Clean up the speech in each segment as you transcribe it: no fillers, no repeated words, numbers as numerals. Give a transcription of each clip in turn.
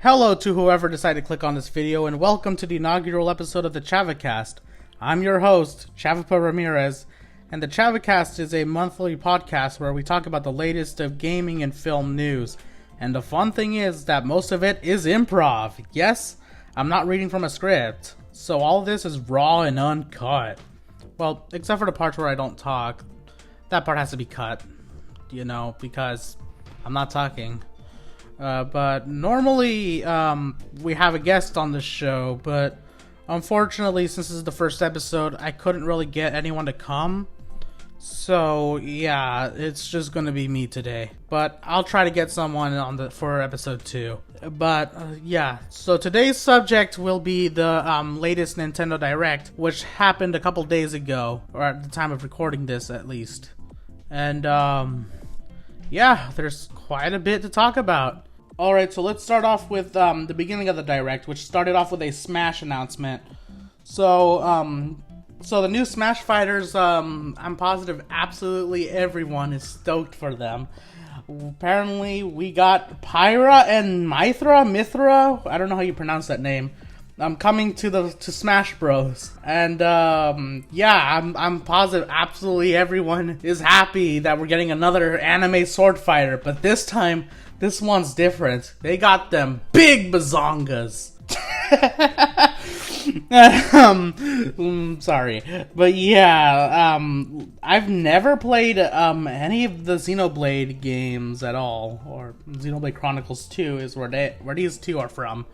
Hello to whoever decided to click on this video, and welcome to the inaugural episode of the ChavaCast. I'm your host, Chavapa Ramirez, and the ChavaCast is a monthly podcast where we talk about the latest of gaming and film news. And the fun thing is that most of it is improv. Yes, I'm not reading from a script, so all of this is raw and uncut. Well, except for the parts where I don't talk. That part has to be cut, because I'm not talking. But normally, we have a guest on the show, but unfortunately, since this is the first episode, I couldn't really get anyone to come. So, yeah, it's just gonna be me today. But I'll try to get someone for episode 2. But, yeah, so today's subject will be the latest Nintendo Direct, which happened a couple days ago, or at the time of recording this, at least. And, yeah, there's quite a bit to talk about. Alright, so let's start off with the beginning of the Direct, which started off with a Smash announcement. So the new Smash fighters, I'm positive absolutely everyone is stoked for them. Apparently, we got Pyra and Mithra, I don't know how you pronounce that name, coming to Smash Bros. And yeah, I'm positive absolutely everyone is happy that we're getting another anime sword fighter, but this time, this one's different. They got them big bazongas. Sorry, but yeah, I've never played any of the Xenoblade games at all, or Xenoblade Chronicles 2 is where these two are from.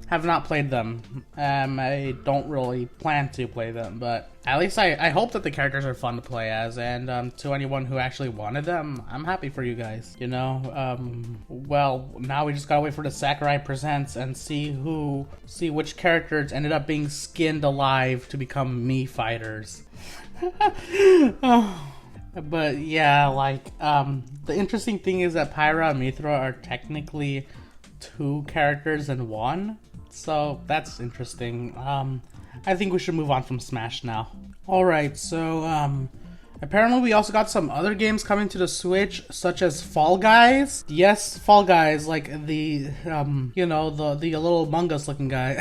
Have not played them. I don't really plan to play them, but at least I hope that the characters are fun to play as, and to anyone who actually wanted them, I'm happy for you guys, well, now we just gotta wait for the Sakurai Presents and see which characters ended up being skinned alive to become Mii fighters. But yeah, the interesting thing is that Pyra and Mithra are technically 2 characters in one. So that's interesting. I think we should move on from Smash now. Alright, so apparently we also got some other games coming to the Switch, such as Fall Guys. Yes, Fall Guys, like the little Among Us looking guy.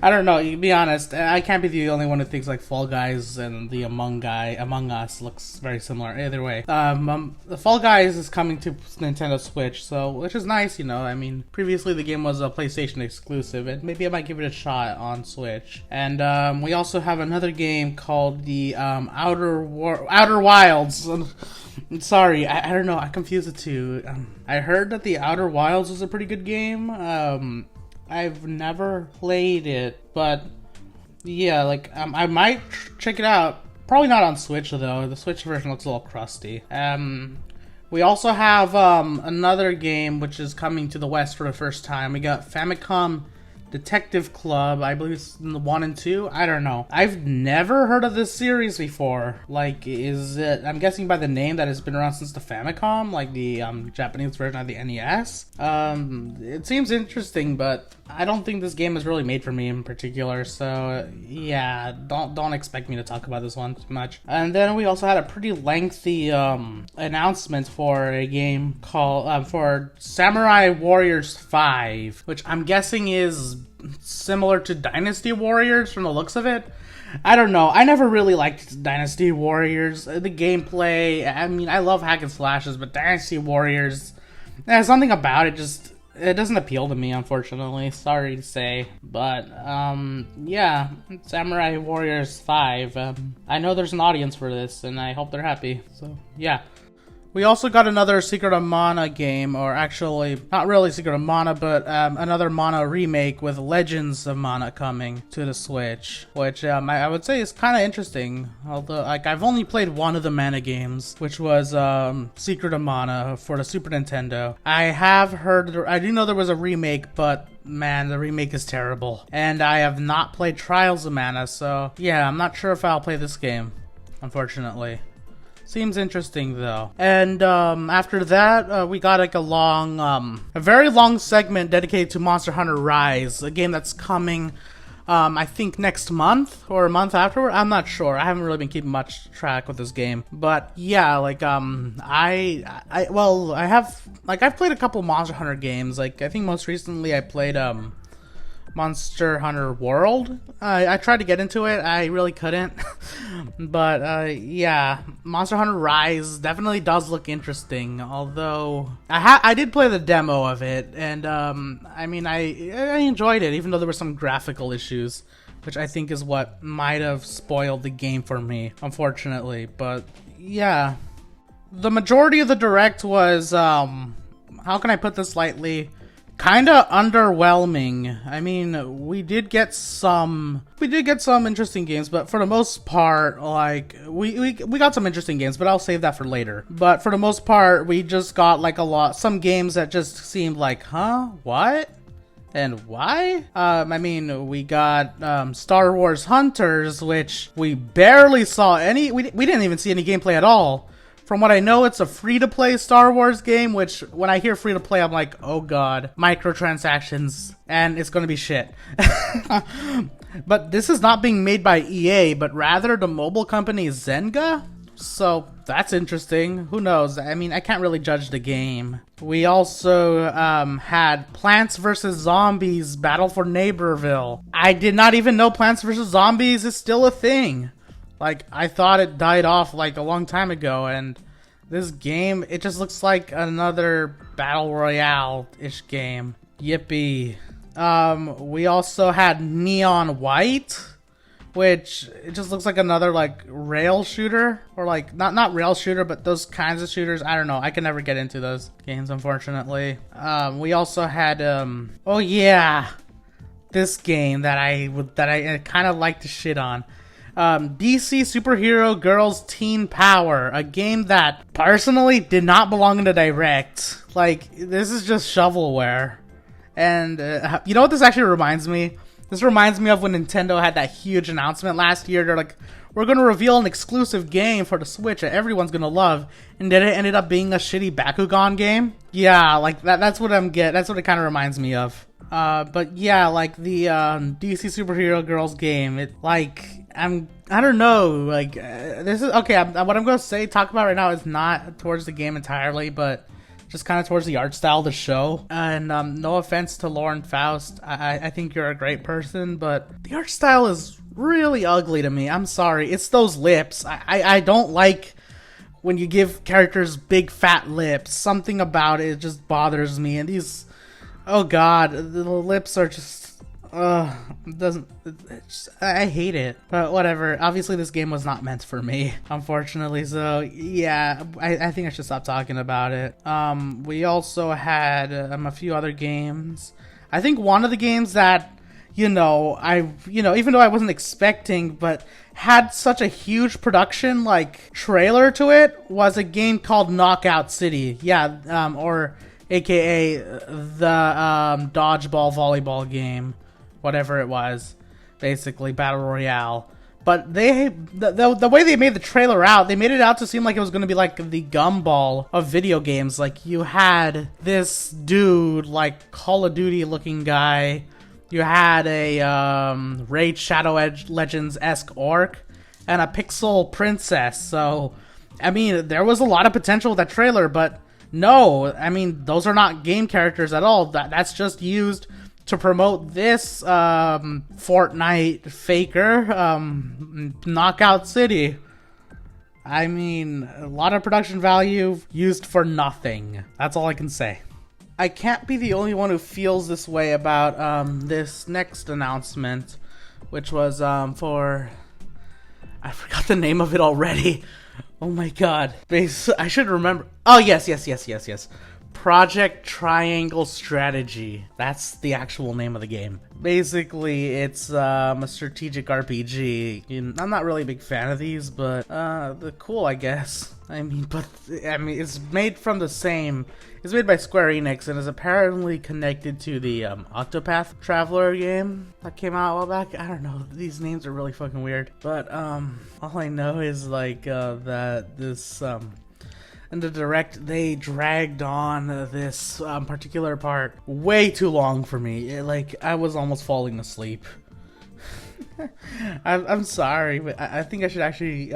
I don't know, you be honest, I can't be the only one who thinks like Fall Guys and the Among Us looks very similar. Either way, the Fall Guys is coming to Nintendo Switch, so which is nice, I mean, previously the game was a PlayStation exclusive, and maybe I might give it a shot on Switch. And we also have another game called the Outer Wilds. Sorry, I don't know, I confused the two. I heard that the Outer Wilds was a pretty good game. I've never played it, but yeah, I might check it out. Probably not on Switch though. The Switch version looks a little crusty. We also have another game which is coming to the West for the first time. We got Famicom Detective Club, I believe it's in the 1 and 2. I don't know. I've never heard of this series before. Is it? I'm guessing by the name that it's been around since the Famicom, like the Japanese version of the NES. It seems interesting, but I don't think this game is really made for me in particular. So yeah, don't expect me to talk about this one too much. And then we also had a pretty lengthy announcement for a game called for Samurai Warriors 5, which I'm guessing is similar to Dynasty Warriors from the looks of it. I don't know. I never really liked Dynasty Warriors. The gameplay, I mean, I love hack and slashes, but Dynasty Warriors, there's something about it it doesn't appeal to me, unfortunately. Sorry to say. But, yeah, Samurai Warriors 5. I know there's an audience for this, and I hope they're happy. So, yeah. We also got another Secret of Mana game, or actually, not really Secret of Mana, but another Mana remake with Legends of Mana coming to the Switch, which I would say is kind of interesting. Although, I've only played one of the Mana games, which was Secret of Mana for the Super Nintendo. I do know there was a remake, but man, the remake is terrible. And I have not played Trials of Mana, so yeah, I'm not sure if I'll play this game, unfortunately. Seems interesting though. And after that, we got a very long segment dedicated to Monster Hunter Rise, a game that's coming I think next month or a month afterward. I'm not sure. I haven't really been keeping much track with this game, but yeah, like I've played a couple Monster Hunter games. Like I think most recently I played Monster Hunter World. I tried to get into it. I really couldn't. But yeah, Monster Hunter Rise definitely does look interesting. Although I did play the demo of it, and I mean I enjoyed it, even though there were some graphical issues, which I think is what might have spoiled the game for me, unfortunately. But yeah, the majority of the direct was how can I put this lightly? Kind of underwhelming. I mean, we did get some interesting games, but for the most part, like we got some interesting games, but I'll save that for later. But for the most part, we just got like some games that just seemed like, huh, what? And why? I mean, we got Star Wars Hunters, which we barely saw any. We didn't even see any gameplay at all. From what I know, it's a free-to-play Star Wars game, which when I hear free-to-play, I'm like, oh god, microtransactions, and it's gonna be shit. But this is not being made by EA, but rather the mobile company Zynga? So that's interesting. Who knows? I mean, I can't really judge the game. We also had Plants vs. Zombies Battle for Neighborville. I did not even know Plants vs. Zombies is still a thing. Like, I thought it died off, like, a long time ago, and this game, it just looks like another Battle Royale-ish game. Yippee. We also had Neon White, which, it just looks like another, like, rail shooter, or, like, not rail shooter, but those kinds of shooters. I don't know, I can never get into those games, unfortunately. We also had, oh yeah, this game that I kind of like to shit on. DC Superhero Girls Teen Power, a game that personally did not belong in the direct. Like, this is just shovelware. And you know what this actually reminds me? This reminds me of when Nintendo had that huge announcement last year. They're like, we're going to reveal an exclusive game for the Switch that everyone's going to love. And then it ended up being a shitty Bakugan game. Yeah, like that's what that's what it kind of reminds me of. But yeah, like the DC Superhero Girls game, it like I don't know, like this is okay. What I'm gonna talk about right now is not towards the game entirely, but just kind of towards the art style of the show. And no offense to Lauren Faust, I think you're a great person, but the art style is really ugly to me. I'm sorry, it's those lips. I don't like when you give characters big fat lips. Something about it just bothers me, and these. Oh god, the lips are just, I hate it. But whatever, obviously this game was not meant for me, unfortunately, so yeah, I think I should stop talking about it. We also had a few other games. I think one of the games that, even though I wasn't expecting, but had such a huge production, like, trailer to it, was a game called Knockout City. Yeah, or aka the dodgeball volleyball game, whatever it was, basically battle royale. But the way they made the trailer out, they made it out to seem like it was going to be like the Gumball of video games. Like, you had this dude, like Call of Duty looking guy, you had a Raid Shadow Legends-esque orc, and a pixel princess. So I mean, there was a lot of potential with that trailer, but no, I mean, those are not game characters at all. That's just used to promote this Fortnite faker, Knockout City. I mean, a lot of production value used for nothing. That's all I can say. I can't be the only one who feels this way about this next announcement, which was for... I forgot the name of it already. Oh my god. I should remember. Oh, yes. Project Triangle Strategy. That's the actual name of the game. Basically, it's a strategic RPG. I'm not really a big fan of these, but they're cool, I guess. I mean, it's made from the same... It's made by Square Enix and is apparently connected to the Octopath Traveler game that came out a while back. I don't know. These names are really fucking weird. But all I know is like that this in the direct they dragged on this particular part way too long for me. Like I was almost falling asleep. I'm sorry, but I think I should actually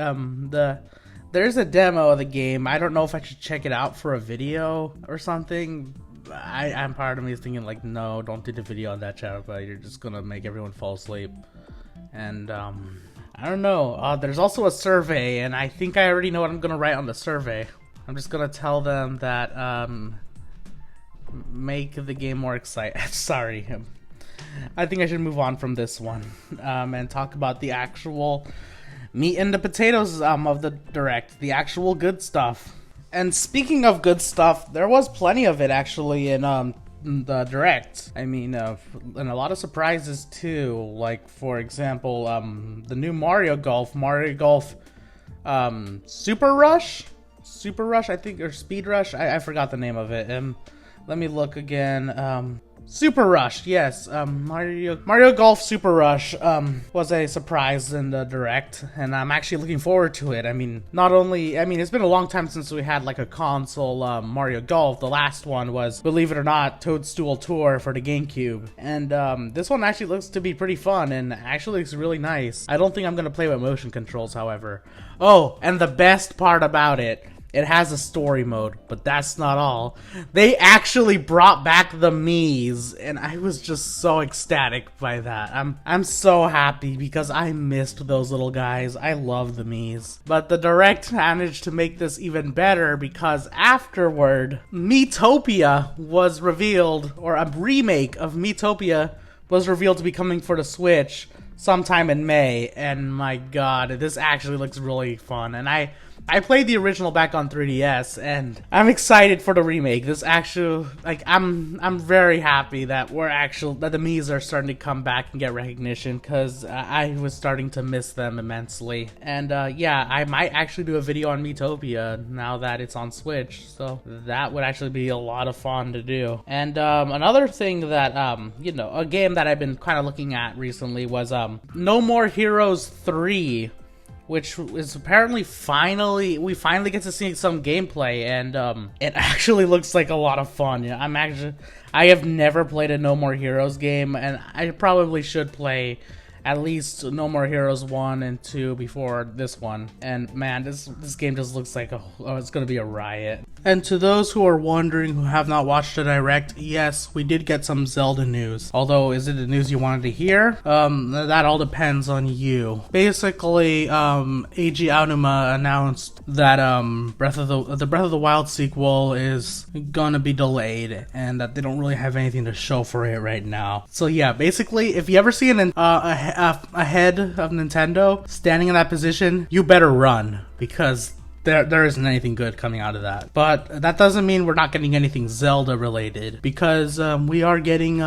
there's a demo of the game. I don't know if I should check it out for a video or something. I'm part of me is thinking like, no, don't do the video on that, Chavapa. You're just gonna make everyone fall asleep. And I don't know. There's also a survey, and I think I already know what I'm gonna write on the survey. I'm just gonna tell them that make the game more exciting. Sorry. I think I should move on from this one and talk about the actual meat and the potatoes of the Direct, the actual good stuff. And speaking of good stuff, there was plenty of it actually in the Direct. I mean, and a lot of surprises too. Like for example, the new Mario Golf, Super Rush, I think, or Speed Rush. I forgot the name of it. Let me look again. Super Rush, yes. Mario Golf Super Rush was a surprise in the Direct, and I'm actually looking forward to it. I mean, it's been a long time since we had like a console Mario Golf. The last one was, believe it or not, Toadstool Tour for the GameCube, and this one actually looks to be pretty fun and actually looks really nice. I don't think I'm gonna play with motion controls, however. Oh, and the best part about it. It has a story mode, but that's not all. They actually brought back the Miis, and I was just so ecstatic by that. I'm so happy because I missed those little guys. I love the Miis. But the Direct managed to make this even better because afterward, Miitopia was revealed, or a remake of Miitopia was revealed to be coming for the Switch sometime in May, and my god, this actually looks really fun. And I played the original back on 3DS, and I'm excited for the remake. This actually, like, I'm very happy that that the Miis are starting to come back and get recognition, because I was starting to miss them immensely. And yeah, I might actually do a video on Miitopia now that it's on Switch, so that would actually be a lot of fun to do. And another thing that, you know, a game that I've been kind of looking at recently was No More Heroes 3. Which is apparently we finally get to see some gameplay, and it actually looks like a lot of fun. Yeah, I have never played a No More Heroes game, and I probably should play at least No More Heroes 1 and 2 before this one. And man, this game just looks like it's gonna be a riot. And to those who are wondering, who have not watched the Direct, yes, we did get some Zelda news. Although, is it the news you wanted to hear? That all depends on you. Basically, Eiji Aonuma announced that the Breath of the Wild sequel is gonna be delayed, and that they don't really have anything to show for it right now. So yeah, basically, if you ever see a head of Nintendo standing in that position, you better run, because there isn't anything good coming out of that. But that doesn't mean we're not getting anything Zelda related, because we are getting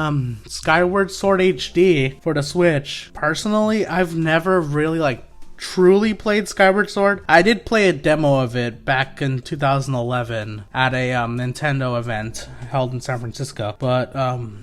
Skyward Sword HD for the Switch. Personally, I've never really truly played Skyward Sword. I did play a demo of it back in 2011 at a Nintendo event held in San Francisco. But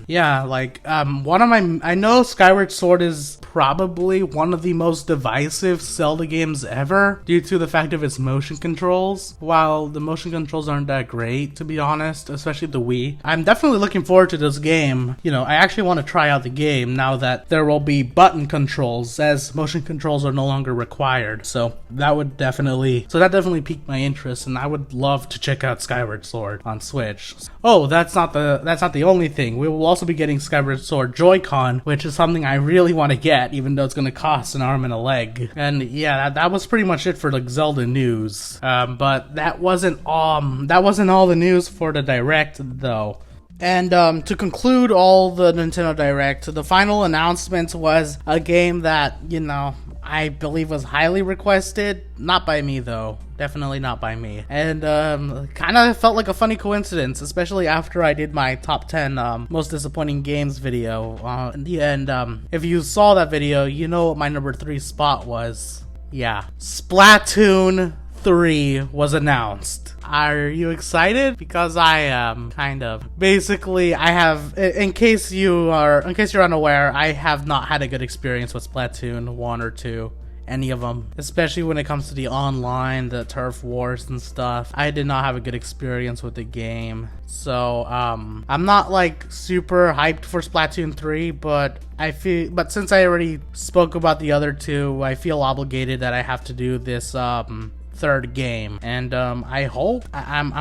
yeah, I know Skyward Sword is probably one of the most divisive Zelda games ever due to the fact of its motion controls. While the motion controls aren't that great, to be honest, especially the Wii. I'm definitely looking forward to this game. You know, I actually want to try out the game now that there will be button controls, as motion controls are no longer required. So that definitely piqued my interest, and I would love to check out Skyward Sword on Switch. Oh, that's not the only thing. We will also be getting Skyward Sword Joy-Con, which is something I really want to get, even though it's going to cost an arm and a leg. And yeah, that was pretty much it for Zelda news. But that wasn't all the news for the Direct though. And to conclude all the Nintendo Direct, the final announcement was a game that, you know, I believe was highly requested. Not by me though. Definitely not by me. And kind of felt like a funny coincidence, especially after I did my top 10 most disappointing games video. In the end, if you saw that video, you know what my number 3 spot was. Yeah, Splatoon 3 was announced. Are you excited? Because I am, kind of. Basically, I have, in case you're unaware, I have not had a good experience with Splatoon 1 or 2 any of them, especially when it comes to the online, the turf wars and stuff. I did not have a good experience with the game. So I'm not like super hyped for Splatoon 3, but since I already spoke about the other two, I feel obligated that I have to do this third game, and I'm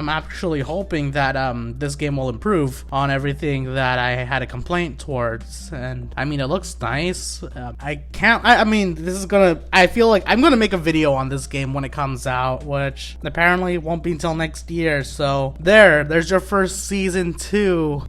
actually hoping that this game will improve on everything that I had a complaint towards. And I mean, it looks nice. I feel like I'm gonna make a video on this game when it comes out, which apparently won't be until next year. So there's your first season 2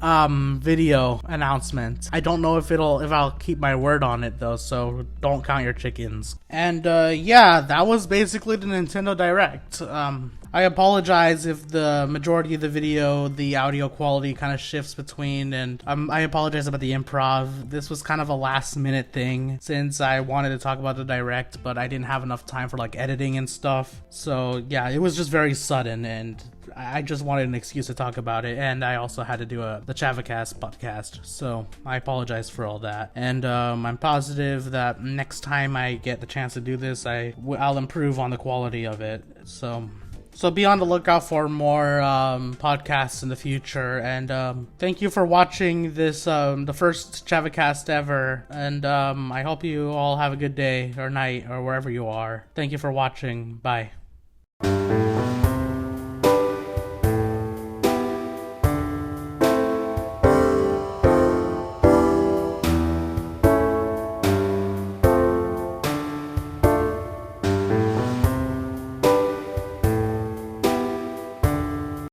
video announcement. I don't know if I'll keep my word on it though, so don't count your chickens. And yeah, that was basically the Nintendo Direct. I apologize if the majority of the video, the audio quality kind of shifts between, and I apologize about the improv. This was kind of a last minute thing since I wanted to talk about the Direct, but I didn't have enough time for like editing and stuff. So yeah, it was just very sudden, and I just wanted an excuse to talk about it, and I also had to do the ChavaCast podcast, so I apologize for all that. And I'm positive that next time I get the chance to do this, I'll improve on the quality of it. So be on the lookout for more podcasts in the future. And thank you for watching this, the first ChavaCast ever. And I hope you all have a good day or night or wherever you are. Thank you for watching. Bye.